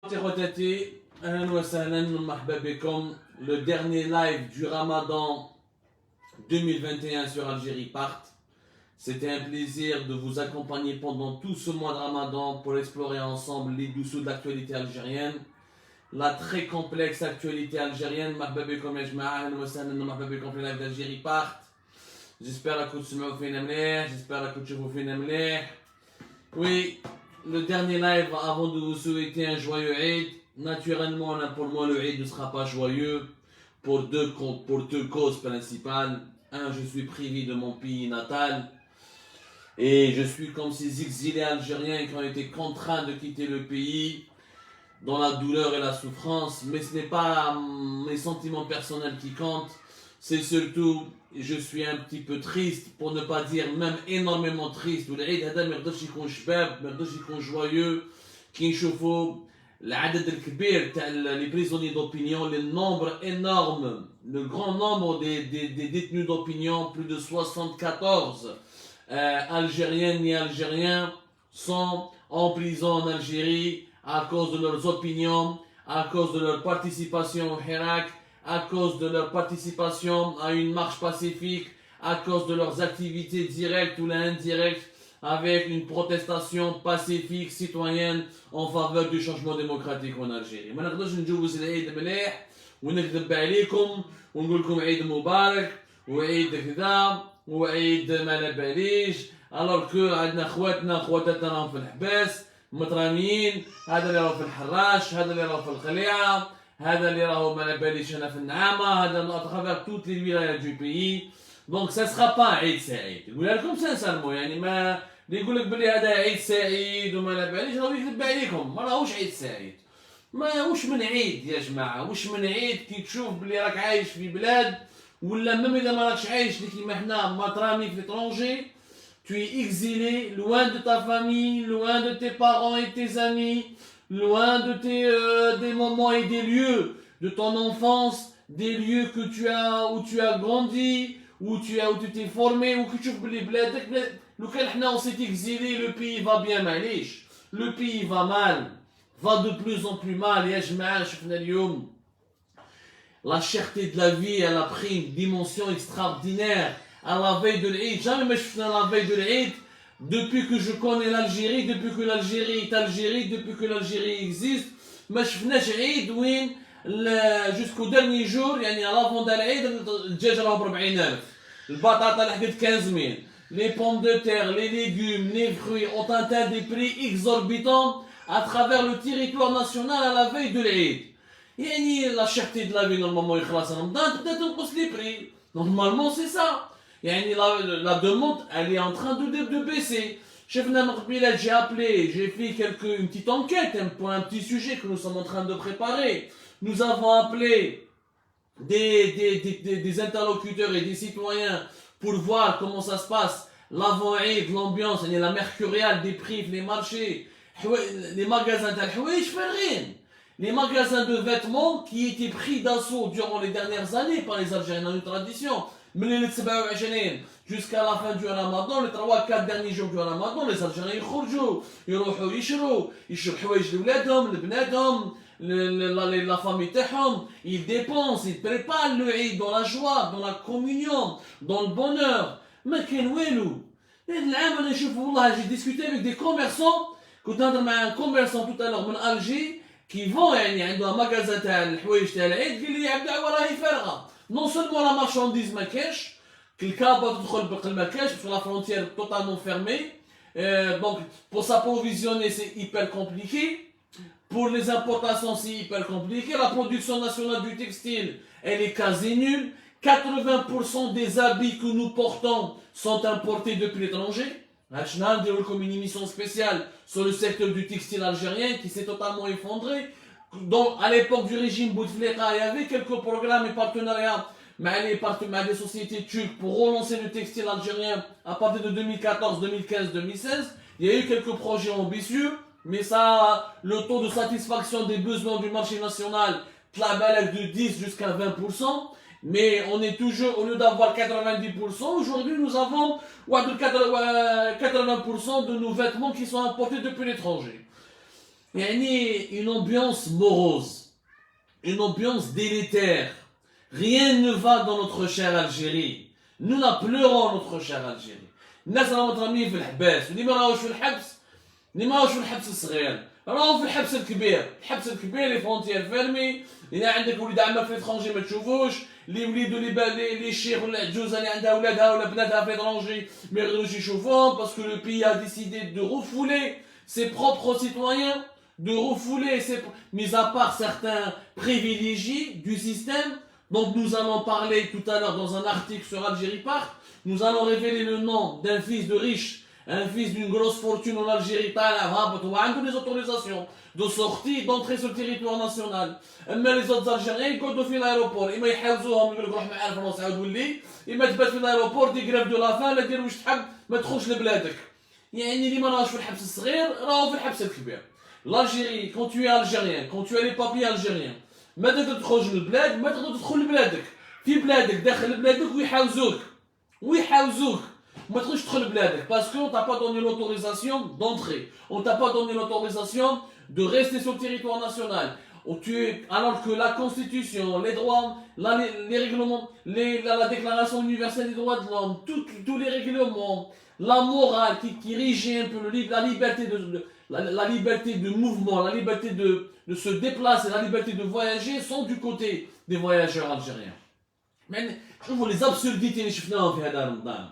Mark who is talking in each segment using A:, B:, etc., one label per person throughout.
A: أهلا وسهلا مرحبا بكم. Le dernier live du Ramadan 2021 sur Algérie Part. C'était un plaisir de vous accompagner pendant tout ce mois de Ramadan pour explorer ensemble les dessous de l'actualité algérienne, la très complexe actualité algérienne. مرحبا بكم يا جماعة، أهلا وسهلا مرحبا بكم في live d'Algérie Part. J'espère que تسمعوا فينا مليح، j'espère que تشوفوا فينا مليح. Oui, le dernier live avant de vous souhaiter un joyeux Eid. Naturellement, là, pour moi, le Eid ne sera pas joyeux pour deux causes principales. Un, je suis privé de mon pays natal et je suis comme ces exilés algériens qui ont été contraints de quitter le pays dans la douleur et la souffrance. Mais ce n'est pas mes sentiments personnels qui comptent, c'est surtout, je suis un petit peu triste, pour ne pas dire même énormément triste. والعيد هذا ما يقدرش يكون شباب، ما يقدرش يكون joyeux كي نشوفوا العدد الكبير تاع les prisonniers d'opinion, le nombre énorme, le grand nombre des détenus d'opinion, plus de 74 Algériennes et Algériens sont en prison en Algérie à cause de leurs opinions, à cause de leur participation au Hirak, à cause de leur participation à une marche pacifique, à cause de leurs activités directes ou indirectes avec une protestation pacifique citoyenne en faveur du changement démocratique en Algérie. ما نقدرش نجوز العيد مليح ونكذب عليكم ونقول لكم عيد مبارك وعيد كذا وعيد ما لا باليش، alors que عندنا خواتاتنا راهم في الحباس متراميين، هذا اللي راهو في الحراش، هذا اللي راهو في الخليعه، هذا اللي راهو ما لا باليش هنا في النعامه، هذا à travers toutes les wilayas du pays. Donc ça sera pas عيد سعيد. نقولها لكم سانسالمون، يعني ما اللي يقول لك بلي هذا عيد سعيد وما لا باليش راهو يكذب عليكم، ما راهوش عيد سعيد. ما وش من عيد يا جماعه، وش من عيد كي تشوف بلي راك عايش في بلاد ولا même اذا ما راكش عايش كيما حنا ماترامي في l'étranger، tu es exilé loin de ta famille, loin de tes parents et tes amis, loin de des moments et des lieux de ton enfance, des lieux que où tu as grandi, où tu t'es formé, où tu as les بلادك. لو كان حنا on s'est exilé, le pays va bien معليش، le pays va mal, va de plus en plus mal. يا جماعة شفنا اليوم la cherté de la vie, elle a pris une dimension extraordinaire à la veille de l'Eid. Jamais ما شفنا la veille de l'Eid depuis que je connais l'Algérie, depuis que l'Algérie est Algérie, depuis que l'Algérie existe. ما شفناش عيد وين jusqu'au dernier jour، يعني à l'avant de l'Eid الدجاج راه ب 40,000، البطاطا لحقت 15,000، les pommes de terre, les légumes, les fruits ont atteint des prix exorbitants à travers le territoire national à la veille de l'Eid. يعني la cherté de la vie normalement يخلص رمضان تبدا تنقص les prix. Normalement c'est ça. يعني la demande elle est en train de baisser. شفنا من قبيله j'ai appelé, j'ai fait une petite enquête pour un petit sujet que nous sommes en train de préparer. Nous avons appelé des interlocuteurs et des citoyens pour voir comment ça se passe l'avant-Eid, l'ambiance, la mercuriale des prix, les marchés, les magasins d'Al-Houéj فارغين. Les magasins de vêtements qui étaient pris d'assaut durant les dernières années par les Algériens dans une tradition, jusqu'à la fin du Ramadan, les 3-4 derniers jours du Ramadan, les Algériens يخرجوا يروحوا يشروا حوايج لولادهم لبناتهم la famille تاعهم، ils dépensent, ils préparent le Eid dans la joie, dans la communion, dans le bonheur. ما كان والو. العام انا نشوف والله j'ai discuté avec des commerçants، كنت نهضر مع un commerçant tout à l'heure من Alger qui vend، يعني عنده magasin تاع الحوايج تاع العيد، قال لي يا عبد العال راهي فارغه. Non seulement la marchandise ما كاش، الكابه تدخل بقل ما كاش parce que la frontière est totalement fermée. Donc pour s'approvisionner c'est hyper compliqué. Pour les importations, c'est hyper compliqué. La production nationale du textile, elle est quasi nulle. 80% des habits que nous portons sont importés depuis l'étranger. Hachna a comme une émission spéciale sur le secteur du textile algérien qui s'est totalement effondré. Donc, à l'époque du régime Bouteflika, il y avait quelques programmes et partenariats avec des sociétés turques pour relancer le textile algérien à partir de 2014, 2015, 2016. Il y a eu quelques projets ambitieux. Mais ça, le taux de satisfaction des besoins du marché national est de 10 jusqu'à 20%. Mais on est toujours, au lieu d'avoir 90%, aujourd'hui nous avons 80% de nos vêtements qui sont importés depuis l'étranger. une ambiance morose, une ambiance délétère. Rien ne va dans notre chère Algérie. Nous la pleurons notre chère Algérie. الناس راهم مترميين في الحباس، واللي ما راهوش في الحبس، اللي ما راهوش في الحبس الصغير، راهو في الحبس الكبير، الحبس الكبير لي فونتيير فيرمي، إذا عندك وليد عمك في الاترونجي ما تشوفوش، اللي وليدو اللي الشيخ ولا العجوزة اللي عندها ولادها ولا بناتها في الاترونجي ما يقدروش يشوفوهم، باسكو لو بيي a décidé de refouler ses propres citoyens, de refouler ses... mis à part certains privilégiés du système. Donc nous allons parler tout à l'heure dans un article sur Algérie Park, nous allons révéler le nom d'un fils de riche, un fils d'une grosse fortune en Algérie, avec des autorisations de sortie, d'entrée sur le territoire national. Mais les autres Algériens, ils comptent في l'aéroport, ils يحوزوهم يقول لك روح معانا فرنسا عاود ولي، إما تبات في l'aéroport دي grève de la faim، لا دير واش تحب ما تخرجش لبلادك. يعني اللي ما راهوش في الحبس الصغير راهو في الحبس الكبير. L'Algérie, quand tu es algérien, quand tu as les papiers algériens, ما تقدر تخرج من البلاد، ما تقدر تدخل لبلادك، في بلادك داخل بلادك ويحاوزوك ما تقدرش تدخل لبلادك parce qu'on t'a pas donné l'autorisation d'entrer, on t'a pas donné l'autorisation de rester sur le territoire national. Alors que la constitution, les droits, les règlements, la déclaration universelle des droits de l'homme, tous les règlements, la morale qui régit un peu la liberté de mouvement, la liberté de se déplacer, la liberté de voyager sont du côté des voyageurs algériens. Mais les absurdités اللي شفناهم في هذا رمضان،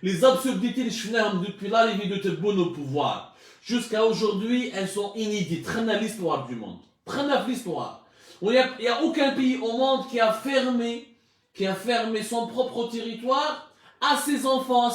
A: les absurdités اللي شفناهم depuis l'arrivée de Tebboune au pouvoir jusqu'à aujourd'hui, elles sont inédites. Prenez l'histoire du monde. Prenez l'histoire. Il n'y a aucun pays au monde qui a fermé son propre territoire à ses enfants, à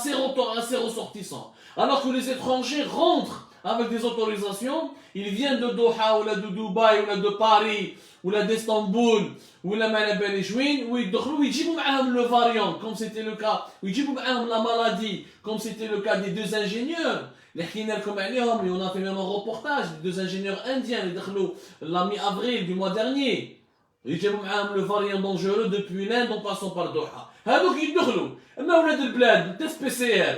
A: ses ressortissants. Alors que les étrangers rentrent avec des autorisations, ils viennent de Doha, ou là de Dubaï, ou là de Paris, ou là d'Istanbul, ou là de Jouin, où ils يجيبوا معاهم le variant, comme c'était le cas, ou يجيبوا معاهم la maladie, comme c'était le cas des deux ingénieurs. اللي حكينا لكم عليهم, et on a fait même un reportage, les deux ingénieurs indiens اللي دخلوا la mi-avril du mois dernier. يجيبوا معاهم le variant dangereux depuis l'Inde en passant par Doha. هذوك يدخلوا, اما ولاد البلاد بالتست بي سي ار,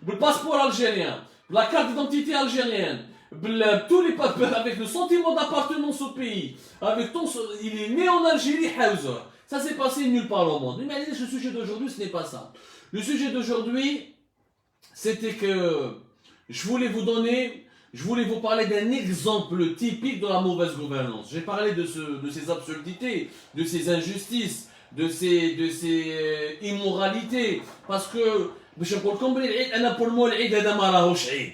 A: بالباسبور algérien, la carte d'identité algérienne, tous les papiers, avec le sentiment d'appartenance au pays, avec il est né en Algérie, ça s'est passé nulle part au monde. Mais le sujet d'aujourd'hui, ce n'est pas ça. Le sujet d'aujourd'hui, c'était que je voulais vous parler d'un exemple typique de la mauvaise gouvernance. J'ai parlé de ces absurdités, de ces injustices, de ces immoralités, parce que باش نقول لكم بلي انا بور مو العيد هذا ما راهوش عيد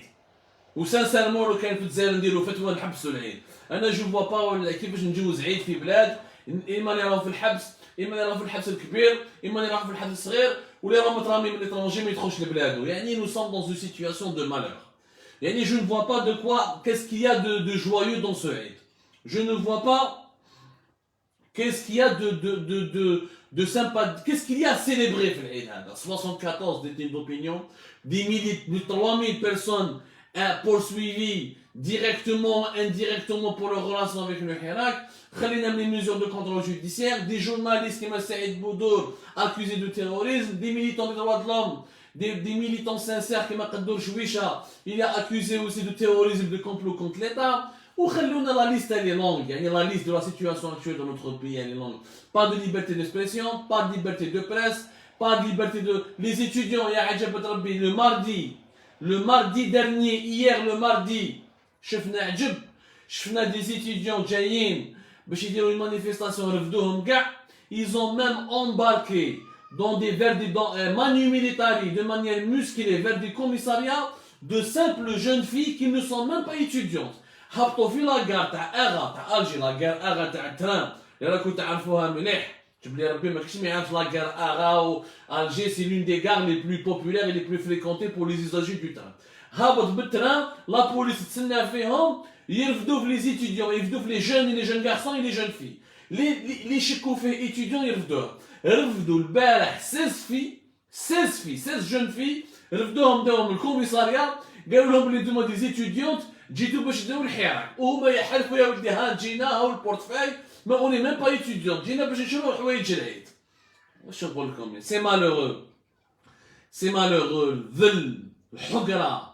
A: وسانسيرمون لو كان في الجزائر نديروا فتوى نحبسوا العيد انا جو فوا با كيفاش نجوز عيد في بلاد اما اللي راهو في الحبس اما اللي راهو في الحبس الكبير اما اللي راهو في الحبس الصغير ولا راه مترامي من l'étranger ما يدخلش لبلادو يعني nous sommes dans une situation de malheur يعني je ne vois pas de quoi qu'est-ce qu'il y a de joyeux dans ce عيد je ne vois pas qu'est-ce qu'il y a de sympa, qu'est-ce qu'il y a à célébrer 74 détenus d'opinion, des 3000 personnes poursuivies directement, indirectement pour leur relation avec le Hirak, les mesures de contrôle judiciaire, des journalistes comme Saïd Boudour accusés de terrorisme, des militants des droits de l'homme, des militants sincères comme Kaddour Chouisha, il est accusé aussi de terrorisme, de complot contre l'État. Ou la liste elle est longue, la liste de la situation actuelle dans notre pays elle est longue. Pas de liberté d'expression, pas de liberté de presse, pas de liberté de... Les étudiants, le mardi dernier, hier le mardi, شفنا des étudiants جايين باش يديروا une manifestation رفدوهم كاع, ils ont même embarqué dans des manu militari de manière musclée vers des commissariats de simples jeunes filles qui ne sont même pas étudiantes. هبطوا في لاكار تاع اغا تاع الجي لاكار اغا تاع الترام اللي راكم تعرفوها مليح جاب لي ربي ما كاينش ما يعرف لاكار اغا و الجي سي لون دي غار لي بلو بوبولير لي بلو فريكونتي بور لي زيزاجي دو ترام هابط بالترام لا بوليس تسنى فيهم يرفدوا في لي زيتيديون يرفدوا في لي جون غارسون لي جون في لي شكوا فيه ايتيديون يرفدوه رفدوا البارح 16 جون في رفدوهم داهم الكوميساريا قالوا لهم بلي دوما دي زيتيديونت جيتو باش داو الحراك وهما يحلفوا يا ولدي ها جينا هاو البورتفاي ما اوني ميم با ايتيديون جينا باش نشوفوا حوايج العيد واش نقول لكم سي مالوغو الذل الحقره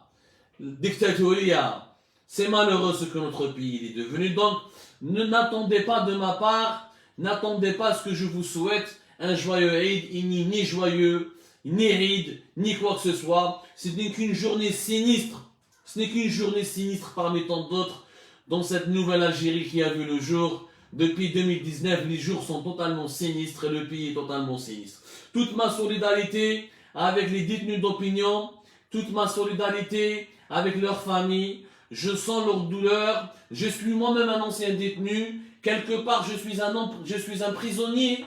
A: الديكتاتوريه C'est malheureux ce que notre pays est devenu. Donc, n'attendez pas de ma part, n'attendez pas ce que je vous souhaite un joyeux Eid. Il n'est ni joyeux, ni Eid, ni quoi que ce soit. Ce n'est qu'une journée sinistre. Ce n'est qu'une journée sinistre parmi tant d'autres dans cette nouvelle Algérie qui a vu le jour. Depuis 2019, les jours sont totalement sinistres et le pays est totalement sinistre. Toute ma solidarité avec les détenus d'opinion, toute ma solidarité avec leurs familles. Je sens leur douleur. Je suis moi-même un ancien détenu. Quelque part, je suis un prisonnier.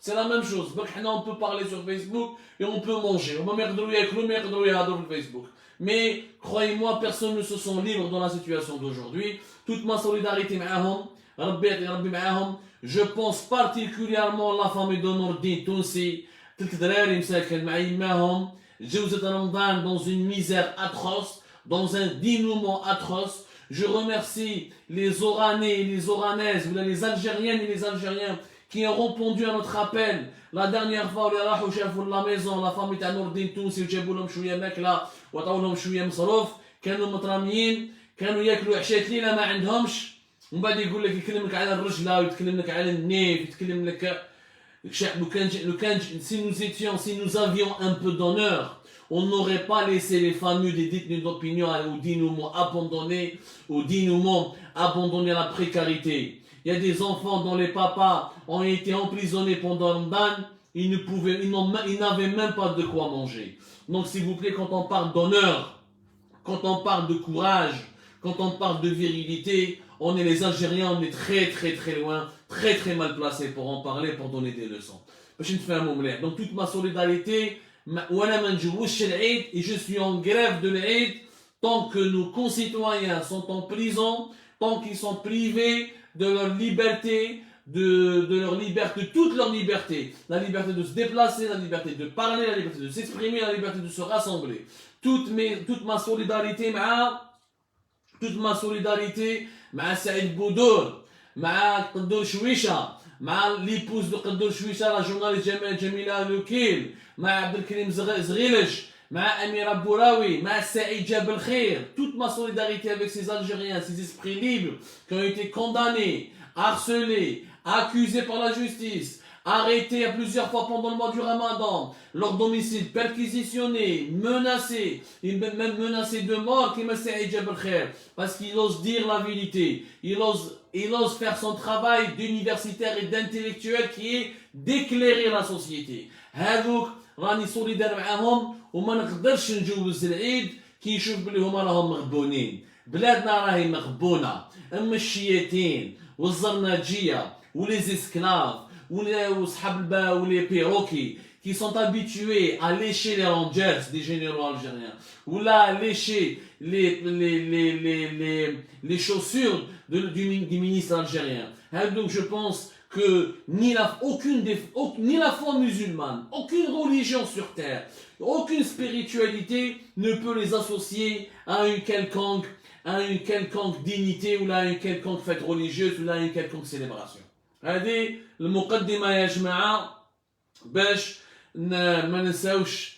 A: C'est la même chose. On peut parler sur Facebook et on peut manger. Mais croyez-moi, personne ne se sent libre dans la situation d'aujourd'hui. Toute ma solidarité je pense particulièrement à la famille de Nordin Tounsi. Dans une misère atroce, dans un dénouement atroce. Je remercie les Oranais et les Oranaises, les Algériennes et les Algériens qui ont répondu à notre appel. La dernière fois, on a la maison, la famille de Nordin Tounsi, جابوا شويه ماكله وعطاو لهم شويه مصروف، كانوا متراميين، كانوا ياكلوا عشاء ليله ما عندهمش، ومن بعد يقول لك يكلم لك على الرجله ويتكلم لك على النيف، يتكلم لك si nous avions un peu d'honneur, on n'aurait pas laissé les familles des détenus d'opinion au dénouement abandonné, à la précarité. Il y a des enfants dont les papas ont été emprisonnés pendant Ramadan, ils n'avaient même pas de quoi manger. Donc s'il vous plaît, quand on parle d'honneur, quand on parle de courage, quand on parle de virilité, on est les Algériens, on est très très très loin, très très mal placés pour en parler, pour donner des leçons. Donc toute ma solidarité, et je suis en grève de l'Eid tant que nos concitoyens sont en prison, tant qu'ils sont privés de leur liberté, de toute leur liberté, la liberté de se déplacer, la liberté de parler, la liberté de s'exprimer, la liberté de se rassembler. Toute ma solidarité, مع سعيد بودور مع قدور شويشه مع ليبوز دو قدور شويشه لا جورناليست جميله لوكيل مع عبد الكريم زغيلش مع اميره بوراوي مع سعيد جاب الخير. Toute ma solidarité avec ces Algériens, ces esprits libres qui ont été condamnés, harcelés, accusés par la justice, arrêtés à plusieurs fois pendant le mois du Ramadan, leur domicile perquisitionné, menacé, et même menacé de mort, parce qu'il ose dire la vérité, il ose faire son travail d'universitaire et d'intellectuel qui est d'éclairer la société. هذوك راني solidaire معاهم وما نقدرش نجوز العيد كي نشوف بلي هما راهم مغبونين. بلادنا راهي مغبونه، اما الشياطين والزرناجيه ولي اسكلاف ou les perroquets qui sont habitués à lécher les rangers des généraux algériens, ou là à lécher les chaussures du ministre algérien. Donc je pense que ni la foi musulmane, aucune religion sur terre, aucune spiritualité ne peut les associer à une quelconque dignité ou là à une quelconque fête religieuse ou là à une quelconque célébration. هذه المقدمة يا جماعة باش ما ننساوش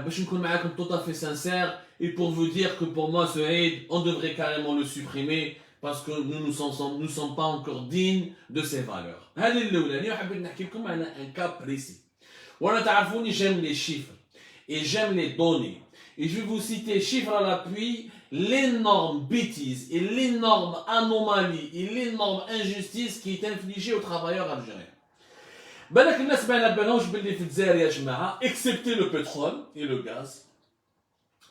A: باش نكون معاكم tout à fait sincère et pour vous dire que pour moi ce Eid on devrait carrément le supprimer parce que nous ne sommes pas encore dignes de ces valeurs. هذه الأولانية وحبيت نحكي لكم على un cas précis. وأنا تعرفوني j'aime les chiffres et j'aime les données et je vais vous citer chiffres à l'appui l'énorme bêtise et l'énorme anomalie et l'énorme injustice qui est infligée aux travailleurs algériens. بالك الناس ما بالهمش باللي في الجزائر يا جماعه excepté le pétrole et le gaz.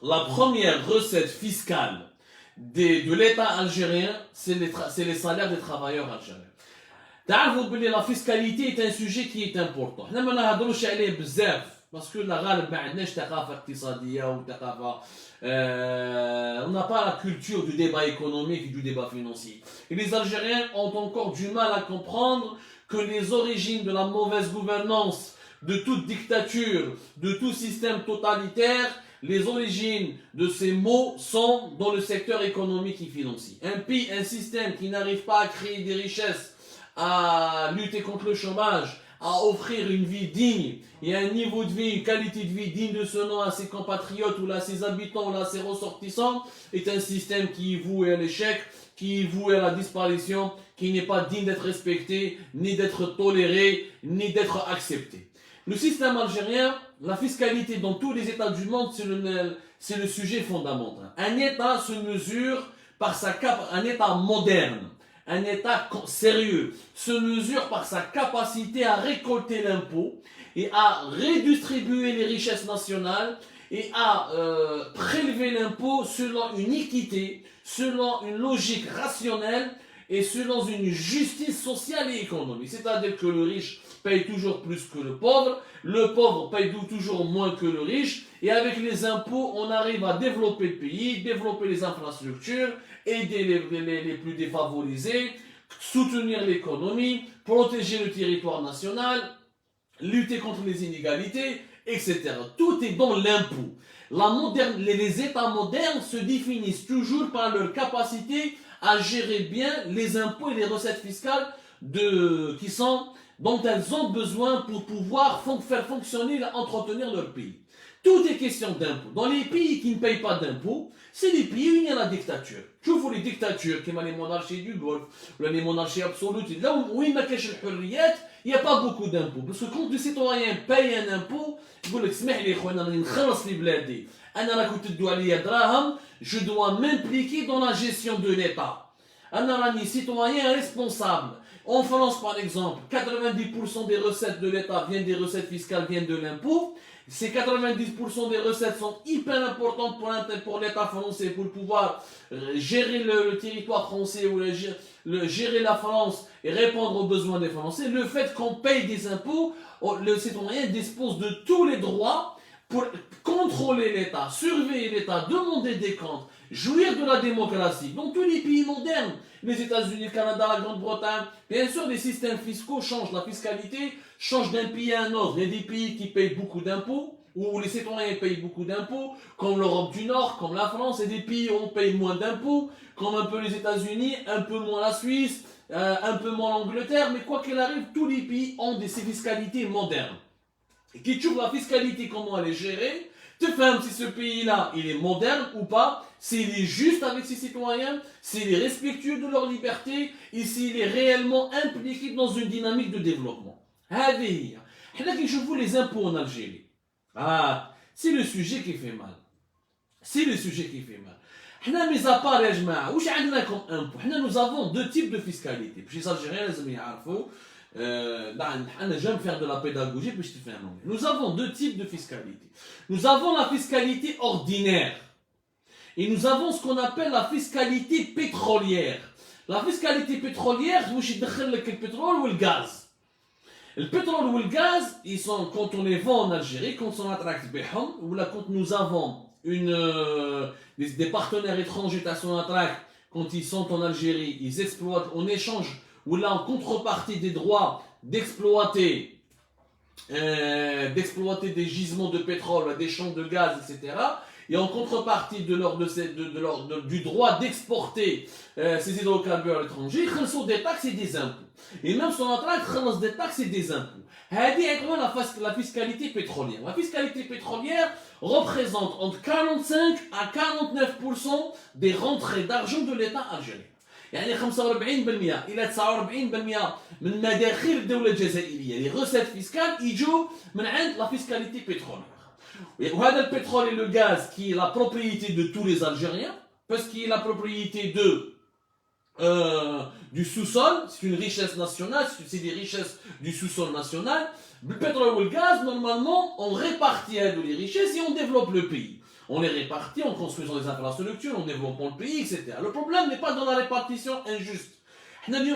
A: La première recette fiscale de l'État algérien, c'est les salaires des travailleurs algériens. تعرفوا باللي la fiscalité est un sujet qui est important. حنا ما نهضروش عليه بزاف باسكو لا غالب ما عندناش ثقافه اقتصاديه وثقافه on n'a pas la culture du débat économique et du débat financier. Et les Algériens ont encore du mal à comprendre que les origines de la mauvaise gouvernance, de toute dictature, de tout système totalitaire, les origines de ces maux sont dans le secteur économique et financier. Un système qui n'arrive pas à créer des richesses, à lutter contre le chômage, à offrir une vie digne et un niveau de vie, une qualité de vie digne de ce nom à ses compatriotes ou là, à ses habitants ou là, à ses ressortissants, est un système qui est voué à l'échec, qui est voué à la disparition, qui n'est pas digne d'être respecté, ni d'être toléré, ni d'être accepté. Le système algérien, la fiscalité dans tous les États du monde, c'est le sujet fondamental. Un État se mesure par un État moderne, un État sérieux, se mesure par sa capacité à récolter l'impôt et à redistribuer les richesses nationales et à prélever l'impôt selon une équité, selon une logique rationnelle et selon une justice sociale et économique. C'est-à-dire que le riche paye toujours plus que le pauvre paye toujours moins que le riche, et avec les impôts, on arrive à développer le pays, développer les infrastructures, aider les plus défavorisés, soutenir l'économie, protéger le territoire national, lutter contre les inégalités, etc. Tout est dans l'impôt. Les États modernes se définissent toujours par leur capacité à gérer bien les impôts et les recettes fiscales dont elles ont besoin pour pouvoir faire fonctionner et entretenir leur pays. Tout est question d'impôts. Dans les pays qui ne payent pas d'impôts, c'est les pays où il y a la dictature. Je vous les dictatures, comme les monarchies du Golfe, ou les monarchies absolutes, là où il n'y a pas beaucoup d'impôts. Parce que quand le citoyen paye un impôt, il je dois m'impliquer dans la gestion de l'État. Un citoyen responsable. En France, par exemple, 90% des recettes de l'État viennent des recettes fiscales, viennent de l'impôt. Ces 90% des recettes sont hyper importantes pour l'État français, pour pouvoir gérer le territoire français ou gérer la France et répondre aux besoins des Français. Le fait qu'on paye des impôts, le citoyen dispose de tous les droits pour contrôler l'État, surveiller l'État, demander des comptes, jouir de la démocratie. Dans tous les pays modernes, les États-Unis, le Canada, la Grande-Bretagne, bien sûr, les systèmes fiscaux changent, la fiscalité change d'un pays à un autre. Il y a des pays qui payent beaucoup d'impôts, où les citoyens payent beaucoup d'impôts, comme l'Europe du Nord, comme la France, et des pays où on paye moins d'impôts, comme un peu les États-Unis, un peu moins la Suisse, un peu moins l'Angleterre, mais quoi qu'il arrive, tous les pays ont ces fiscalités modernes. Et qui trouve la fiscalité, comment elle est gérée, te ferme si ce pays-là, il est moderne ou pas, s'il est juste avec ses citoyens, s'il est respectueux de leur liberté, et s'il est réellement impliqué dans une dynamique de développement. Je vous les impôts en Algérie. Ah, c'est le sujet qui fait mal. C'est le sujet qui fait mal. Mis à part les jma'a, nous avons deux types de fiscalité. Les Algériens, j'aime faire de la pédagogie, puis je te fais un nom. Nous avons deux types de fiscalité. Nous avons la fiscalité ordinaire. Et nous avons ce qu'on appelle la fiscalité pétrolière. La fiscalité pétrolière, c'est le pétrole ou le gaz. Le pétrole ou le gaz, quand on les vend en Algérie, quand on attraque ou là, quand nous avons des partenaires étrangers à son attraque, quand ils sont en Algérie, ils exploitent en échange ou là en contrepartie des droits d'exploiter des gisements de pétrole, des champs de gaz, etc. Et en contrepartie du droit d'exporter ces hydrocarbures à l'étranger, ils reçoivent des taxes et des impôts. Et même son entrée, ils reçoivent des taxes et des impôts. C'est la fiscalité pétrolière. La fiscalité pétrolière représente entre 45 à 49% des rentrées d'argent de l'État algérien. يعني 45% إلى 49% من مداخيل الدولة الجزائرية. Les recettes fiscales يجوا من عند la fiscalité pétrolière. وهذا البترول et le gaz qui est la propriété de tous les Algériens, parce qu'il est la propriété du sous-sol, c'est une richesse nationale, c'est des richesses du sous-sol national. Le pétrole ou le gaz, normalement, on répartit les richesses et on développe le pays. On les répartit en construisant des infrastructures, en développant le pays, etc. Le problème n'est pas dans la répartition injuste. Le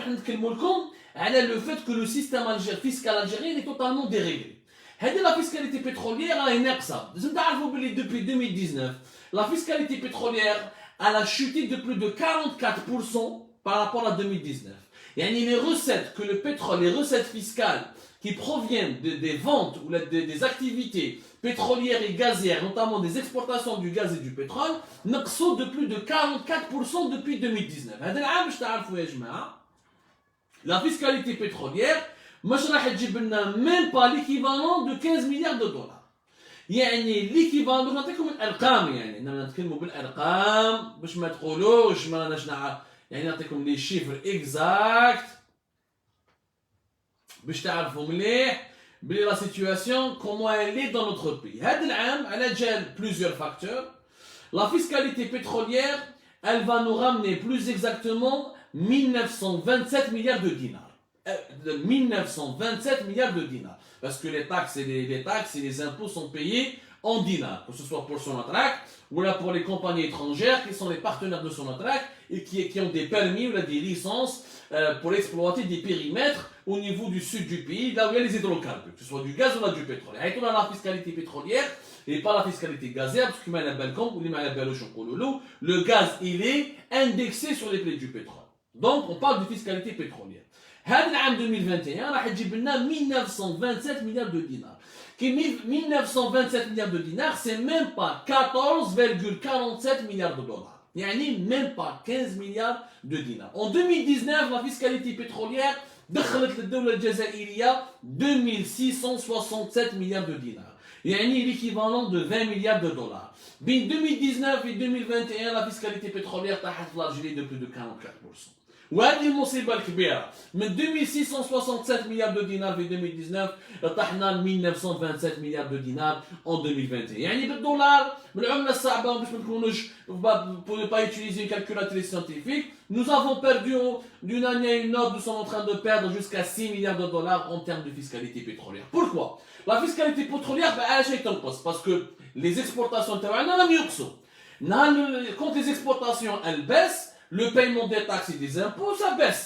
A: fait que le système fiscal algérien est totalement déréglé. La fiscalité pétrolière est naqsa. Depuis 2019, la fiscalité pétrolière a chuté de plus de 44% par rapport à 2019. Les recettes que le pétrole, les recettes fiscales qui proviennent des ventes ou des activités pétrolières et gazières, notamment des exportations du gaz et du pétrole, naqsou de plus de 44% depuis 2019. La fiscalité pétrolière مش راح تجيب لنا même pas l'équivalent de 15 milliards de dollars. يعني l'équivalent نعطيكم الارقام يعني اننا نتكلموا بالارقام باش ما تقولوش ما راناش يعني نعطيكم لي شيفر اكزاكت باش تعرفوا مليح بلي لا سيتوياسيون كومون elle est dans notre pays. هذا العام على جال plusieurs facteurs. La fiscalité pétrolière, elle va nous ramener plus exactement 1927 milliards de dinars. 1927 milliards de dinars. Parce que les taxes et les impôts sont payés en dinars. Que ce soit pour Sonatrach ou là pour les compagnies étrangères qui sont les partenaires de Sonatrach et qui ont des permis ou là, des licences pour exploiter des périmètres au niveau du sud du pays, là où il y a les hydrocarbures, que ce soit du gaz ou là, du pétrole. Et on a la fiscalité pétrolière et pas la fiscalité gazière, parce que le gaz, il est indexé sur les prix du pétrole. Donc, on parle de fiscalité pétrolière. En 2021, on a 1927 milliards de dinars. 1927 milliards de dinars, c'est même pas 14,47 milliards de dollars. Il n'y a même pas 15 milliards de dinars. En 2019, la fiscalité pétrolière دخلت للدولة الجزائرية 2667 milliards de dinars. يعني l'équivalent de 20 milliards de dollars. Bien 2019 et 2021, la fiscalité pétrolière طاحت في l'Algérie de plus de 44%. وهذه المصيبة الكبيرة من 2667 milliards de dinars في 2019 طحنا ل 1927 milliards de dinars en 2021. يعني بالدولار بالعملة الصعبة باش ما نكونوش pour ne pas utiliser une calculatrice scientifique, nous avons perdu d'une année à une autre, nous sommes en train de perdre jusqu'à 6 milliards de dollars en termes de fiscalité pétrolière. Pourquoi? La fiscalité pétrolière parce que les exportations quand les exportations elles baissent, le paiement des taxes et des impôts, ça baisse.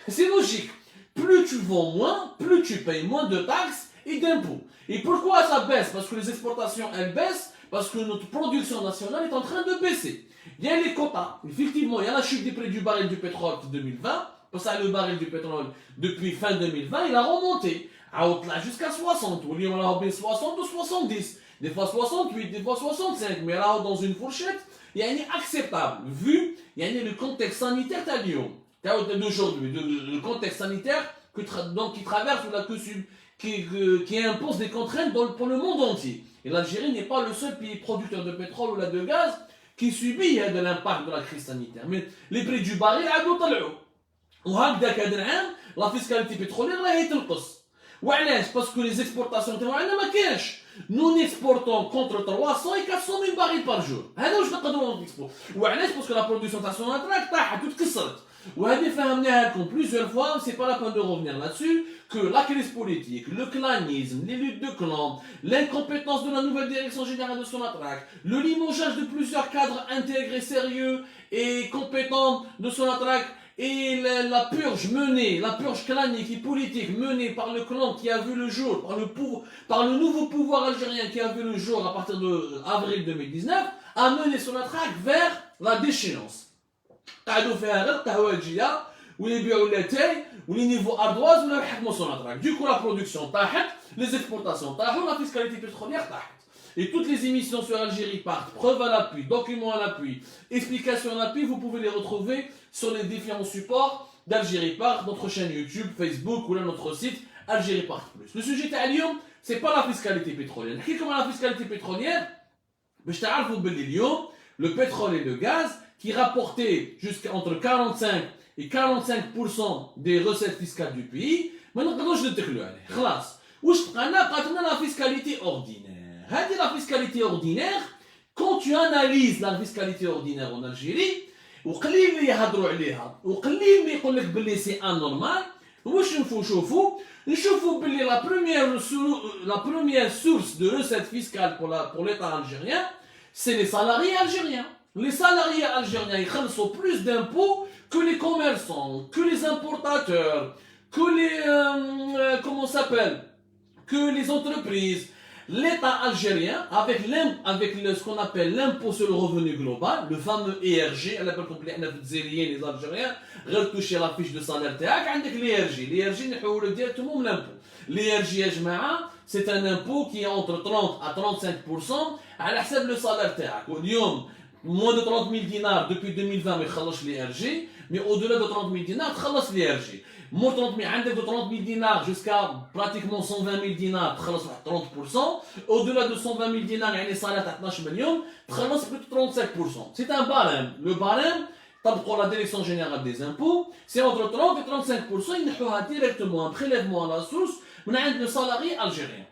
A: C'est logique. Plus tu vends moins, plus tu payes moins de taxes et d'impôts. Et pourquoi ça baisse? Parce que les exportations, elles baissent, parce que notre production nationale est en train de baisser. Il y a les quotas. Effectivement, il y a la chute des prix du baril du pétrole en 2020. Parce que le baril du pétrole, depuis fin 2020, il a remonté. Jusqu'à 60. Au lieu de 60 ou 70. Des fois 68, des fois 65. Mais là, dans une fourchette, il y a acceptable, vu il y a le contexte sanitaire d'aujourd'hui, le contexte sanitaire qui traverse ou qui impose des contraintes pour le monde entier. Et l'Algérie n'est pas le seul pays producteur de pétrole ou là, de gaz qui subit de l'impact de la crise sanitaire. Mais les prix du baril la fiscalité pétrolière est تنقص. Parce que les exportations nous n'exportons contre 300 et 400 000 barils par jour. هذا واش نقدروا نكسبوا. وعلاش باسكو لا برودكسيون تاع سوناتراك طاحت وتكسرت. وهذه فهمناها لكم plusieurs fois, c'est pas la peine de revenir là-dessus, que la crise politique, le clanisme, les luttes de clans, l'incompétence de la nouvelle direction générale de Sonatrach, le limogeage de plusieurs cadres intégrés, sérieux et compétents de Sonatrach, et la purge clanique et politique menée par le clan qui a vu le jour, par le nouveau pouvoir algérien qui a vu le jour à partir de avril 2019, a mené Sonatrach vers la déchéance. Du coup, la production, les exportations, la fiscalité pétrolière. Et toutes les émissions sur Algérie partent, preuves à l'appui, documents à l'appui, explications à l'appui, vous pouvez les retrouver sur les différents supports d'Algérie Part, notre chaîne YouTube, Facebook ou là notre site Algérie Part Plus. Le sujet de Lyon, c'est pas la fiscalité pétrolière. Comment la fiscalité pétrolière, le pétrole et le gaz qui rapportaient jusqu'à entre 45 et 45% des recettes fiscales du pays, maintenant je ne te la fiscalité ordinaire. La fiscalité ordinaire, quand tu analyses la fiscalité ordinaire en Algérie, c'est anormal, la première source de recettes fiscales pour l'État algérien, c'est les salariés algériens. Les salariés algériens, ils ont plus d'impôts que les commerçants, que les importateurs, que les que les entreprises. L'État algérien, avec ce qu'on appelle l'impôt sur le revenu global, le fameux ERG, les Algériens, retoucher la fiche de salaire avec l'ERG. L'ERG, nous directement l'impôt. L'ERG, c'est un impôt qui est entre 30 à 35% à la le salaire. moins de 30 000 dinars depuis 2020 mais خلص l'IRG, mais au-delà de 30 000 dinars خلص l'IRG. Moins 30 000, عندك de 30 000 dinars jusqu'à pratiquement 120 000 dinars تخلص 30%, au-delà de 120 000 dinars يعني salaire تاع 12 مليون تخلص ب 35%. C'est un barème. Le barème pour la direction générale des impôts, c'est entre 30 et 35%, ينحوها directement un prélèvement à la source من عند le salarié algérien.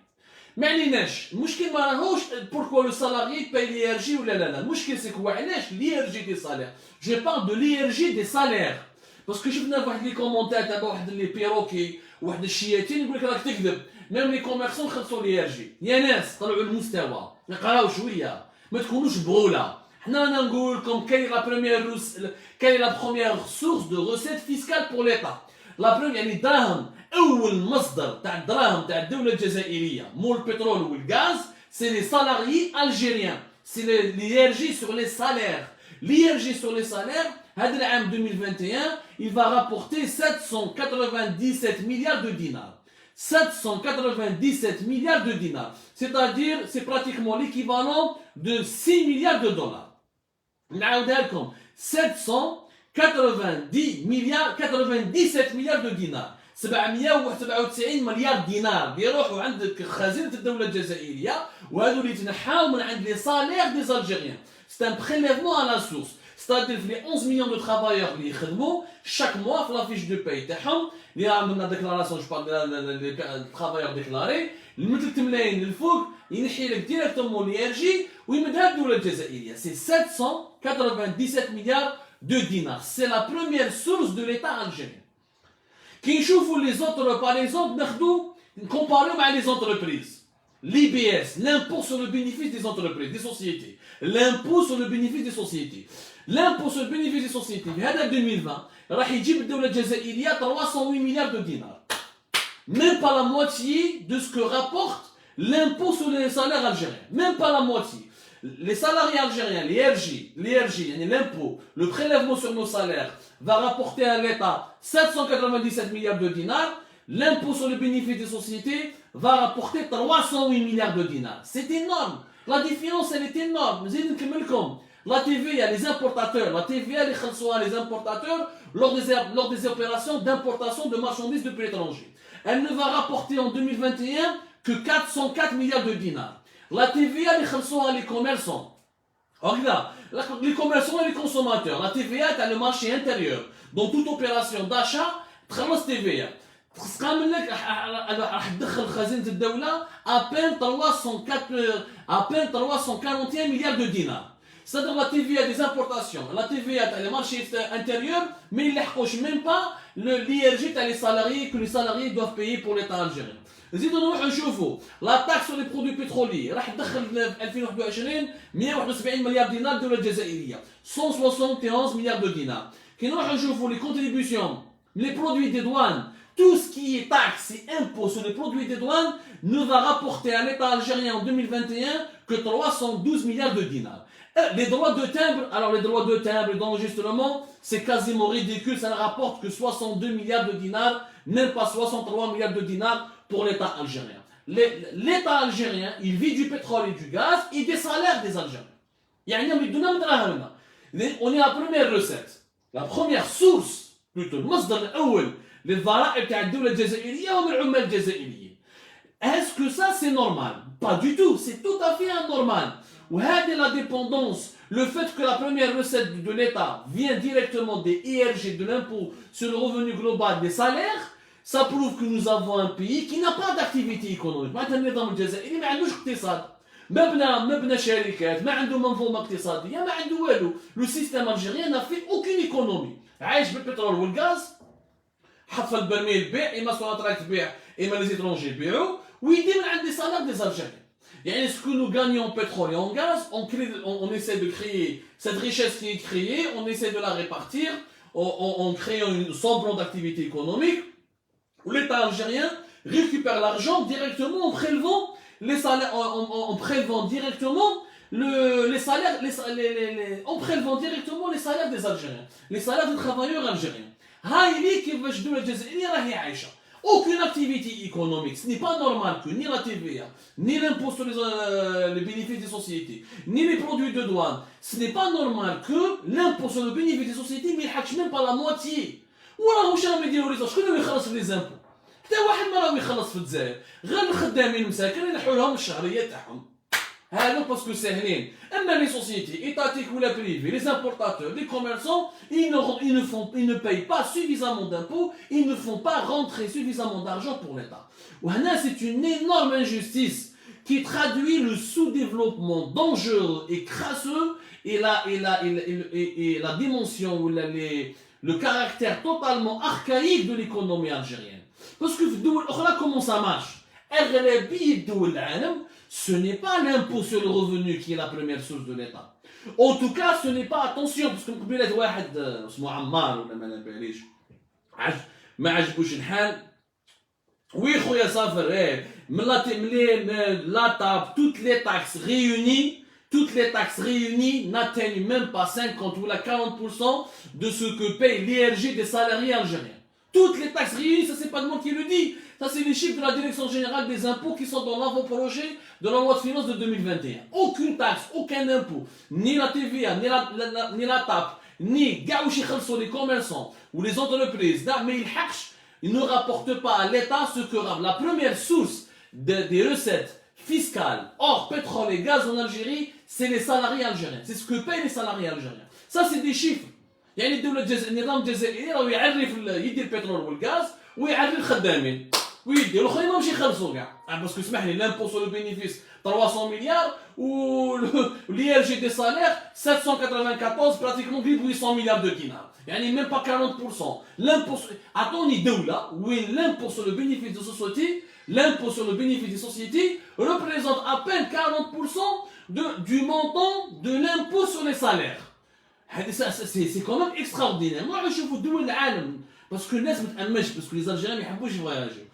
A: ما عليناش المشكل ما راهوش pourquoi le salarié paye l'IRG ولا لا المشكل c'est quoi علاش l'IRG des salaires. Je parle de l'IRG des salaires parce que شفنا واحد لي كومونتات تاع واحد لي بيروكي واحد الشياتين يقول لك راك تكذب ميم لي كوميرسون خلصوا l'IRG. يا ناس طلعوا المستوى نقراو شويه ما تكونوش بغوله. حنا نقول لكم quelle est la première source de recettes fiscales pour l'État. La première يعني دراهم أول مصدر تاع الدراهم تاع الدولة الجزائرية مول البترول والغاز c'est les salariés algériens. C'est l'IRG sur les salaires. L'IRG sur les salaires, هذا العام 2021, il va rapporter 797 milliards de dinars. 797 milliards de dinars. C'est-à-dire, c'est pratiquement l'équivalent de 6 milliards de dollars. نعاودها لكم 790 milliards 97 milliards de dinars. 797 مليار دينار بيروحوا عندك خزينة الدولة الجزائرية وهذو اللي يتنحاو من عند les salaires des Algériens. C'est un prélèvement à la source. C'est-à-dire les 11 millions de travailleurs اللي يخدموا chaque mois في la fiche de paye تاعهم اللي عملنا déclaration, je parle des travailleurs déclarés, مثل تملاين الفوق ينحي لك ديريكتومون l'IRG ويمدها الدولة الجزائرية. C'est 797 milliards de dinars. C'est la première source de l'État algérien. Qui نشوفوا les autres, par exemple, ناخدو comparer مع les entreprises. L'IBS, l'impôt sur le bénéfice des entreprises, des sociétés. L'impôt sur le bénéfice des sociétés. L'impôt sur le bénéfice des sociétés. في هذا 2020 راح يجيب الدولة الجزائرية 308 milliards de dinars. Même pas la moitié de ce que rapporte l'impôt sur les salaires algériens. Même pas la moitié. Les salariés algériens, l'IRG, l'impôt, le prélèvement sur nos salaires va rapporter à l'État 797 milliards de dinars. L'impôt sur le bénéfice des sociétés va rapporter 308 milliards de dinars. C'est énorme. La différence, elle est énorme. La TVA, les importateurs, la TVA, les importateurs, lors des opérations d'importation de marchandises depuis l'étranger. Elle ne va rapporter en 2021 que 404 milliards de dinars. La TVA, les commerçants. Regarde, les commerçants et les consommateurs. La TVA est le marché intérieur. Dans toute opération d'achat, تخلص TVA. تسقى لك راح تدخل خزينة الدولة à peine 341 milliards de dinars. C'est-à-dire la TVA des importations, la TVA dans les marchés intérieurs, mais ils ne l'achètent même pas l'IRG les salariés que les salariés doivent payer pour l'État algérien. نزيدو نروحو نشوفو لا تاكس sur les produits pétroliers راح تدخل في 2021 171 مليار دينار الدولة الجزائرية 171 مليار de dinars. كي نروحو نشوفو les contributions, les produits des douanes, tout ce qui est taxes et impôts sur les produits des douanes ne va rapporter à l'État algérien en 2021 que 312 milliards de dinars. Les droits de timbre, alors les droits de timbre et d'enregistrement, c'est quasiment ridicule, ça ne rapporte que 62 milliards de dinars, même pas 63 milliards de dinars pour l'État algérien. L'État algérien, il vit du pétrole et du gaz et des salaires des Algériens. On est la première recette, la première source, plutôt, المصدر الأول للضرائب تاع الدولة الجزائرية ومن العمال الجزائريين. Est-ce que ça c'est normal? Pas du tout, c'est tout à fait anormal. وهذه la dépendance, le fait que la première recette de l'État vient directement des IRG, de l'impôt sur le revenu global des salaires, ça prouve que nous avons un pays qui n'a pas d'activité économique. معناتها النظام الجزائري ما عندوش اقتصاد. مبنى شركات، ما عنده منظومة اقتصادية، ما عنده والو. Le système algérien n'a fait aucune économie. عايش بالبترول والغاز، حط في البرميل بيع، إما سوناتراك تبيع، إما les étrangers يبيعوا، ويدي من عند des salaires des Algériens. Et ce que nous gagnons en pétrole et en gaz, on essaie de créer cette richesse qui est créée, on essaie de la répartir en créant une semblant d'activité économique où l'État algérien récupère l'argent directement en prélevant les salaires, en prélevant directement les salaires, en prélevant directement les salaires des Algériens, les salaires des travailleurs algériens. هاي اللي كيفاش الدولة الجزائرية راهي عايشة. Aucune activité économique. Ce n'est pas normal que ni la TVA, ni l'impôt sur les bénéfices des sociétés, ni les produits de douane, ce n'est pas normal que l'impôt sur le bénéfice des sociétés ne يلحقش même pas la moitié. وراهم شنو يديروا لي شكون اللي يخلص لي زامبو؟ حتى واحد ما راهو يخلص في الجزائر، غير الخدامين المساكن يلحقوا لهم الشهريه تاعهم. هادو باسكو ساهلين. اما لي سوسيتي ايتاتيك ولا بريفي، les importateurs, les commerçants, ils ne payent pas suffisamment d'impôts, ils ne font pas rentrer suffisamment d'argent pour l'État. وهنا c'est une énorme injustice qui traduit le sous-développement dangereux et crasseux et la dimension ou le caractère totalement archaïque de l'économie algérienne. Parce que comment ça marche? Ce n'est pas l'impôt sur le revenu qui est la première source de l'État. En tout cas, ce n'est pas, attention, parce que قبيلة واحد اسمه عمار ولا ما نباليش ما عجبوش الحال. Oui, خويا صافر, la table, toutes les taxes réunies n'atteignent même pas 50 ou 40% de ce que paye l'IRG des salariés algériens. Toutes les taxes réunies, ça c'est pas de moi qui le dis, ça c'est les chiffres de la Direction Générale des Impôts qui sont dans l'avant-projet de la loi de finances de 2021. Aucune taxe, aucun impôt, ni la TVA, ni la TAP, ni les commerçants ou les entreprises, mais ils ne rapportent pas à l'État ce que la première source des recettes fiscales hors pétrole et gaz en Algérie, c'est les salariés algériens. C'est ce que payent les salariés algériens. Ça c'est des chiffres. يعني النظام الجزائري راه يعرف يدي البترول والغاز ويعرف الخدامين ويدي الاخرين ماشي يخلصوا كاع باسكو اسمح لي لامبو سو لو بينيفيس 300 مليار و لي ال جي دي سالير 794 براتيكمون 800 مليار دو دينار يعني même pas 40%. L'impôt اعطوني دوله وين l'impôt sur le bénéfice de société, l'impôt sur le bénéfice des sociétés représente à peine 40% du montant de l'impôt sur les salaires. C'est quand même extraordinaire. Moi, je trouve que parce que les parce que les Algériens ne veulent pas voyager.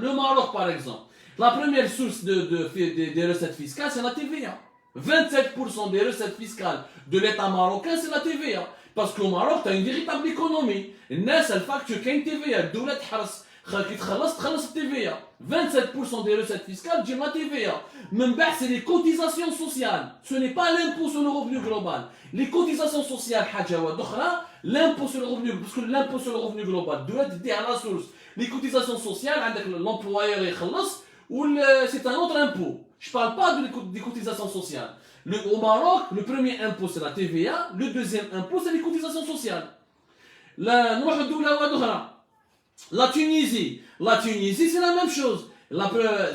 A: Le Maroc, par exemple, la première source des recettes fiscales, c'est la TVA. 27% des recettes fiscales de l'État marocain, c'est la TVA. Parce qu'au Maroc, tu as une véritable économie. الناس الفاكتور كاين TVA. الدولة تحرص كي تخلص التيفيا. 27% des recettes fiscales, j'ai la TVA. Même c'est les cotisations sociales. Ce n'est pas l'impôt sur le revenu global. Les cotisations sociales, l'impôt sur le revenu, parce que l'impôt sur le revenu global doit être à la source. Les cotisations sociales, l'employeur c'est un autre impôt. Je ne parle pas des cotisations sociales. Au Maroc, le premier impôt c'est la TVA, le deuxième impôt c'est les cotisations sociales. La Tunisie, c'est la même chose.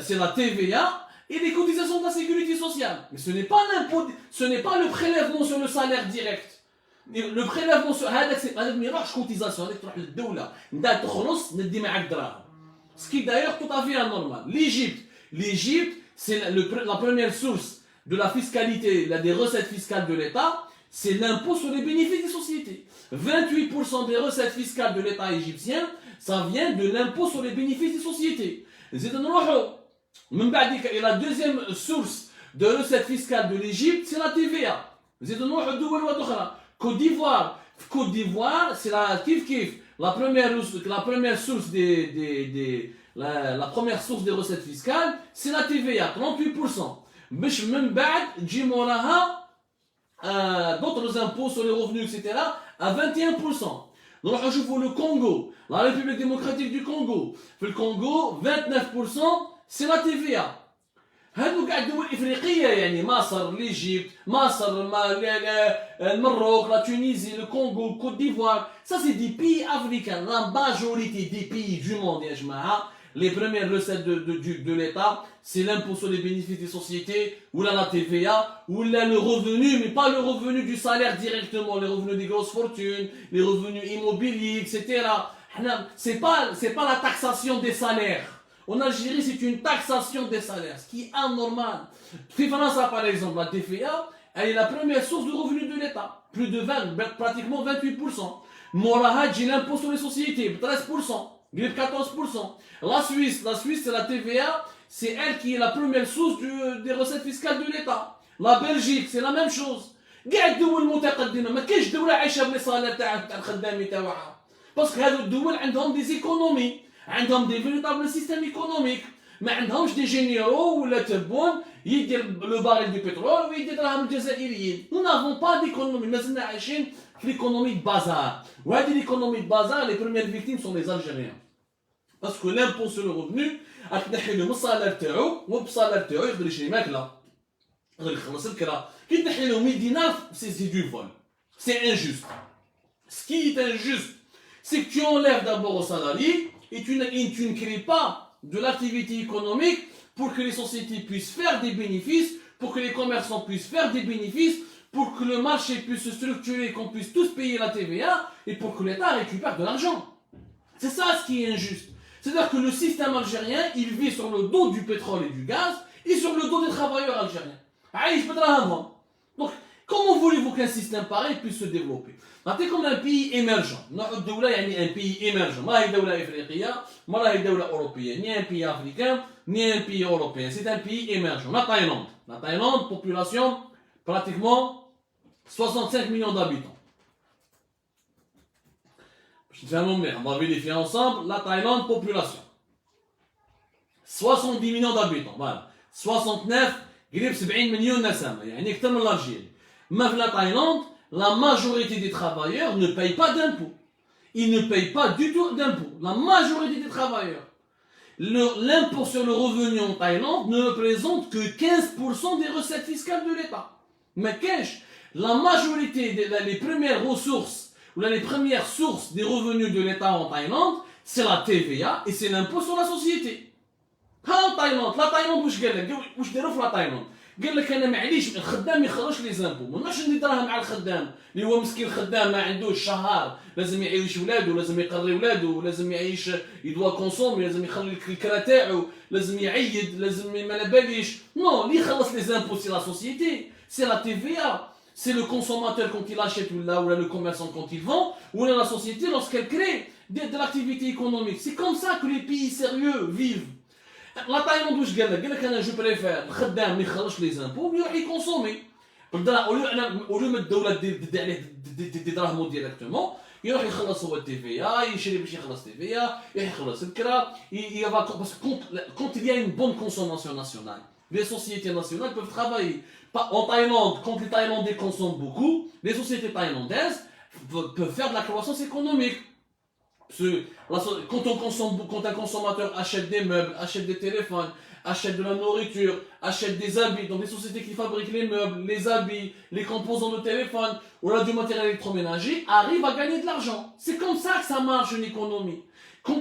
A: C'est la TVA et les cotisations de la sécurité sociale. Mais ce n'est pas l'impôt, ce n'est pas le prélèvement sur le salaire direct. Le prélèvement sur هذاك ما يروحش cotisation, هذاك تروح للدولة. نتا تخلص ندي معاك دراهم. Ce qui est d'ailleurs tout à fait anormal. L'Égypte, c'est la première source de la fiscalité, des recettes fiscales de l'État, c'est l'impôt sur les bénéfices des sociétés. 28% des recettes fiscales de l'État égyptien, ça vient de l'impôt sur les bénéfices des sociétés. Et la deuxième source de recettes fiscales de l'Égypte, c'est la TVA. Côte d'Ivoire, c'est la première source la première source des recettes fiscales, c'est la TVA, 38%. باش من بعد تجي موراها d'autres impôts sur les revenus, etc. à 21%. نروحو نشوفو le Congo, la République démocratique du Congo. في الكونغو 29% c'est la TVA. هادو كاع الدول الافريقيه يعني مصر، l'Égypte, le Maroc, la Tunisie, le Congo, Côte d'Ivoire, ça c'est des pays africains. La majorité des pays du monde, يا جماعه, les premières recettes de l'État, c'est l'impôt sur les bénéfices des sociétés, ou là la TVA, ou là le revenu, mais pas le revenu du salaire directement, les revenus des grosses fortunes, les revenus immobiliers, etc. C'est pas la taxation des salaires. En Algérie, c'est une taxation des salaires, ce qui est anormal. France, par exemple, la TVA, elle est la première source de revenus de l'État. Plus de pratiquement 28%. Moraha, j'ai l'impôt sur les sociétés, 13%. 14%. La Suisse, c'est la TVA, c'est elle qui est la première source des recettes fiscales de l'État. La Belgique, c'est la même chose. قاع الدول المتقدمة ما كاينش دولة عايشة بالصالير تاع الخدامين تاعها. Parce que هذو الدول عندهم des économies, عندهم des véritables systèmes économiques. ما عندهمش دي جينيرو ولا تبون يدير لو باريل دو بترول ويدير دراهم الجزائريين. Nous n'avons pas d'économie, مازلنا عايشين في l'économie de bazar. وهذه l'économie de bazar, les premières victimes sont les Algériens. Parce que l'impôt sur le revenu غتنحي له من الصالير تاعو وبالصالير تاعو يقدر يشري ماكله. يقدر يخلص الكرا. كي تنحي له 1000 دينار c'est du vol. C'est injuste. Ce qui est injuste, c'est que tu enlèves d'abord aux salariés et tu ne crées pas de l'activité économique pour que les sociétés puissent faire des bénéfices, pour que les commerçants puissent faire des bénéfices, pour que le marché puisse se structurer, qu'on puisse tous payer la TVA et pour que l'État récupère de l'argent. C'est ça ce qui est injuste. C'est-à-dire que le système algérien, il vit sur le dos du pétrole et du gaz et sur le dos des travailleurs algériens. Donc, comment voulez-vous qu'un système pareil puisse se développer? C'est comme un pays émergent. Un pays émergent. Pas une pays africaine, pas une pays européenne, ni un pays africain, ni un pays européen. C'est un pays émergent. La Thaïlande. La Thaïlande, population pratiquement 65 millions d'habitants. On va vérifier ensemble. La Thaïlande, population 70 millions d'habitants. Voilà. 69, قريب 70 مليون نسمة. يعني أكثر من l'Algérie. Mais la Thaïlande, la majorité des travailleurs ne payent pas d'impôts. Ils ne payent pas du tout d'impôts. La majorité des travailleurs. L'impôt sur le revenu en Thaïlande ne représente que 15% des recettes fiscales de l'État. Mais qu'est-ce? La majorité des premières ressources, ou les premières sources des revenus de l'État en Thaïlande, c'est la TVA et c'est l'impôt sur la société. En Thaïlande, la Thaïlande, واش داروا في la Thaïlande؟ قال لك انا معليش الخدام ما يخرجش لي زامبو، ما نروحش ندير دراهم مع الخدام اللي هو مسكين الخدام ما عندوش شهر، لازم يعيش ولادو، لازم يقري ولادو، لازم يعيش يدوا كونسومي، لازم يخلي الكرا تاعو، لازم يعيد، لازم ما على باليش. نو اللي يخلص لي زامبو سي لا سوسيتي، سي لا TVA. C'est le consommateur quand il achète ou le commerçant quand il vend, ou la société lorsqu'elle crée de l'activité économique. C'est comme ça que les pays sérieux vivent. La Thaïlande واش قال لك انا جو بريفير الخدام ما يخرجش لي زامبو ويروح يكونسومي. اولو ما الدوله دير عليه دراهمو ديريكتومون يروح يخلص هو التي في يشري باش يخلص تي في يروح يخلص الكرا. Parce que quand il y a une bonne consommation nationale, les sociétés nationales peuvent travailler. En Thaïlande, quand les Thaïlandais consomment beaucoup, les sociétés thaïlandaises peuvent faire de la croissance économique. Quand un consommateur achète des meubles, achète des téléphones, achète de la nourriture, achète des habits, donc des sociétés qui fabriquent les meubles, les habits, les composants de téléphone, ou là du matériel électroménager, arrivent à gagner de l'argent. C'est comme ça que ça marche une économie.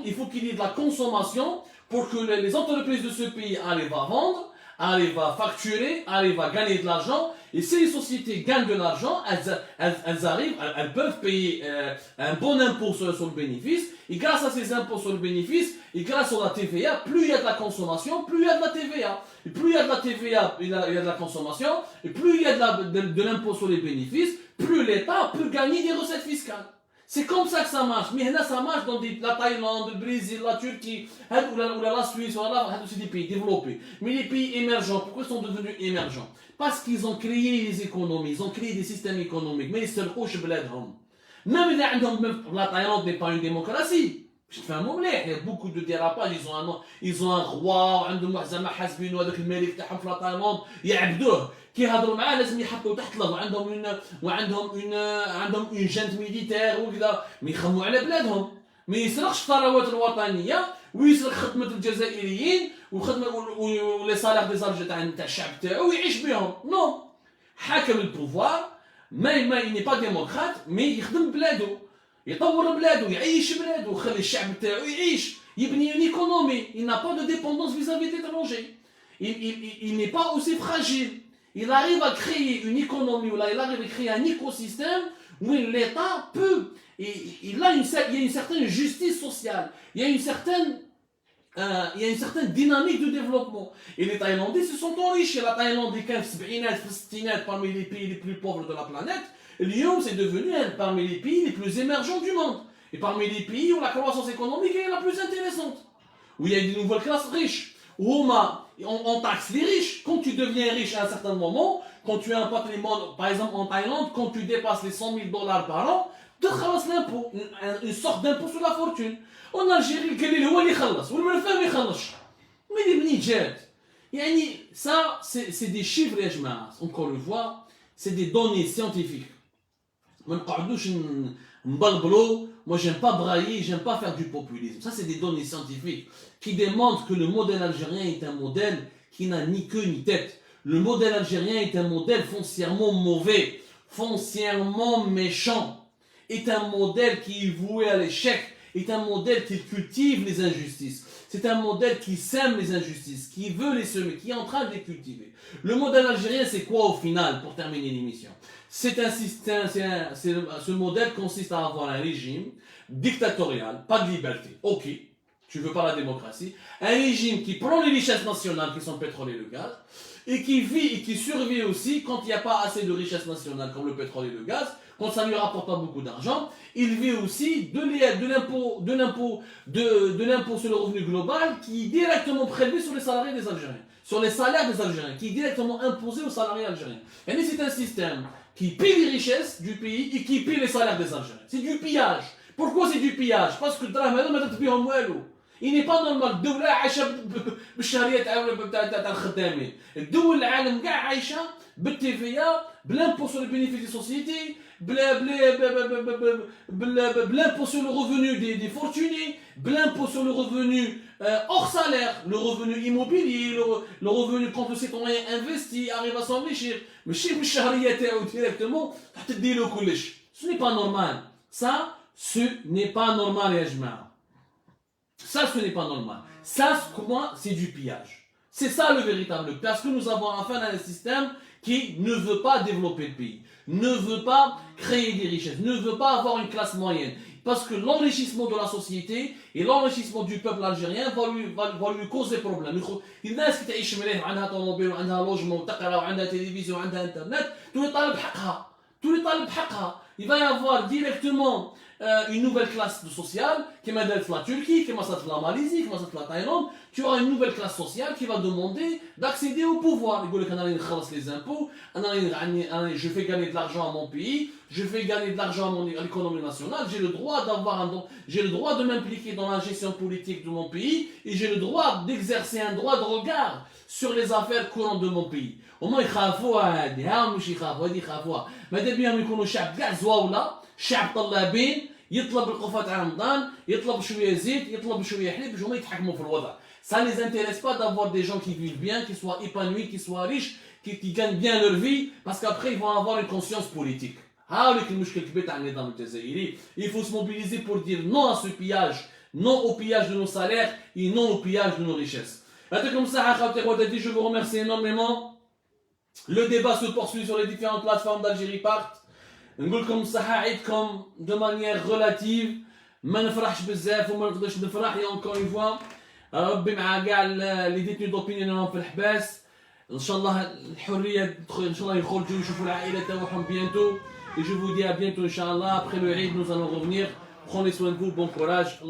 A: Il faut qu'il y ait de la consommation pour que les entreprises de ce pays arrivent à vendre, arrivent à facturer, arrivent à gagner de l'argent. Et si les sociétés gagnent de l'argent, elles peuvent payer un bon impôt sur le bénéfice. Et grâce à ces impôts sur le bénéfice, et grâce à la TVA, plus il y a de la consommation, plus il y a de la TVA. Et plus il y a de la TVA, il y a de la consommation, et plus il y a de l'impôt sur les bénéfices, plus l'État peut gagner des recettes fiscales. C'est comme ça que ça marche. Mais là, ça marche dans la Thaïlande, le Brésil, la Turquie, ou la Suisse, c'est des pays développés. Mais les pays émergents, pourquoi ils sont devenus émergents? Parce qu'ils ont créé les économies, ils ont créé des systèmes économiques. Mais ils se retrouvent chez Bladhom. Même la Thaïlande n'est pas une démocratie. Je te fais un mot, il y a beaucoup de dérapages. Ils ont un roi, عندهم زعما حاسبينو هذاك الملك تاعهم في la Thaïlande يعبدوه. كي يهضروا معاه لازم يحطوا تحت الارض وعندهم اون جنت ميليتير وكذا ما يخموا على بلادهم. ما يسرقش الثروات الوطنيه ويسرق خدمه الجزائريين ولي صالير دي زارج تاع الشعب تاعو ويعيش بهم. نو حاكم البوفوار ما ني با ديموقراط مي يخدم بلادو يطور بلادو يعيش بلادو يخلي الشعب تاعو يعيش يبني une économie. Il n'a pas de dépendance vis-à-vis des étrangers. Il n'est pas aussi fragile. Il arrive à créer une économie, il arrive à créer un écosystème où l'État peut, il y a une certaine justice sociale, il y a une certaine dynamique de développement. Et les Thaïlandais se sont enrichis. La Thaïlande est 60 parmi les pays les plus pauvres de la planète. Lyon, c'est devenu parmi les pays les plus émergents du monde. Et parmi les pays où la croissance économique est la plus intéressante. Où il y a des nouvelles classes riches. Où on taxe les riches. Quand tu deviens riche à un certain moment, quand tu as un patrimoine, par exemple en Thaïlande, quand tu dépasses les $100,000 par an, تخلص l'impôt, une sorte d'impôt sur la fortune. En Algérie القليل هو اللي يخلص والمرفه ما يخلصش. Mais منين جات؟ يعني ça c'est des chiffres يا جماعه. Encore une fois, c'est des données scientifiques. ما نقعدوش نبلبلوا. Moi j'aime pas brailler, j'aime pas faire du populisme. Ça c'est des données scientifiques qui démontrent que le modèle algérien est un modèle qui n'a ni queue ni tête. Le modèle algérien est un modèle foncièrement mauvais, foncièrement méchant, est un modèle qui est voué à l'échec, est un modèle qui cultive les injustices. C'est un modèle qui sème les injustices, qui veut les semer, qui est en train de les cultiver. Le modèle algérien, c'est quoi au final, pour terminer l'émission? Ce modèle consiste à avoir un régime dictatorial, pas de liberté. Ok, tu veux pas la démocratie. Un régime qui prend les richesses nationales qui sont le pétrole et le gaz, et qui vit et qui survit aussi quand il n'y a pas assez de richesses nationales comme le pétrole et le gaz, quand ça ne lui rapporte pas beaucoup d'argent. Il vit aussi de l'impôt sur le revenu global qui est directement prélevé sur les salariés des Algériens, sur les salaires des Algériens, qui est directement imposé aux salariés algériens. Et c'est un système qui pille les richesses du pays et qui pille les salaires des Algériens. C'est du pillage. Pourquoi c'est du pillage? Parce que il n'est pas normal. الدولة عايشة بالشهرية تاع الخدامين. الدول العالم كاع عايشة بالتيفيا بل'impôt sur les bénéfices des sociétés, b'impôt sur le revenu des fortunés, b'impôt sur le revenu hors salaire, le revenu immobilier, le revenu quand le citoyen investit, arrive à s'enrichir. Mais chez الشهرية تاعو directement تدي له كلش. Ce n'est pas normal. Ça, ce n'est pas normal يا جماعة. Ça, ce n'est pas normal. Ça, c'est du pillage. C'est ça le véritable. Parce que nous avons affaire à un système qui ne veut pas développer le pays, ne veut pas créer des richesses, ne veut pas avoir une classe moyenne. Parce que l'enrichissement de la société et l'enrichissement du peuple algérien va lui causer problème. الناس qui تعيش مليح وعندها طوموبيل وعندها لوجمون وتقرا وعندها تلفزيون وعندها انترنت تولي طالب حقها. Il va y avoir directement une nouvelle classe sociale qui m'a dit la Turquie, qui m'a dit la Malaisie, qui m'a dit la Thaïlande. Tu auras une nouvelle classe sociale qui va demander d'accéder au pouvoir. Il dit que les impôts, je fais gagner de l'argent à mon pays, je fais gagner de l'argent à l'économie nationale, j'ai le droit de m'impliquer dans la gestion politique de mon pays et j'ai le droit d'exercer un droit de regard sur les affaires courantes de mon pays. هما يخافوها هادي ها مش يخافوا هادي يخافوها ماذا بيهم يكونوا شعب كاع زواوله شعب طلابين يطلب القفه تاع رمضان يطلب شويه زيت يطلب شويه حليب باش هما يتحكموا في الوضع. Ça les intéresse pas d'avoir des gens qui vivent bien, qui soient épanouis, qui soient riches, qui gagnent bien leur vie parce qu'après ils vont avoir une conscience politique. هاوليك المشكل الكبير تاع النظام الجزائري. Il faut se mobiliser pour dire non à ce pillage, non au pillage de nos salaires et non au pillage de nos richesses. يعطيكم الصحة خاوتي خواتاتي, je vous remercie énormément. Le débat se poursuit sur les différentes plateformes d'Algérie Part. نقولكم الصحة عيدكم de manière relative. ما نفرحش بزاف وما نقدرش نفرح يا encore une fois. ربي مع كاع لي ديتني دوبينيون في الحباس. ان شاء الله الحرية ان شاء الله يخرجوا يشوفوا العائلة تاعهم bientôt. Et je vous dis à bientôt Inch'Allah. Après le Eid nous allons revenir. Prenez soin de vous, bon courage.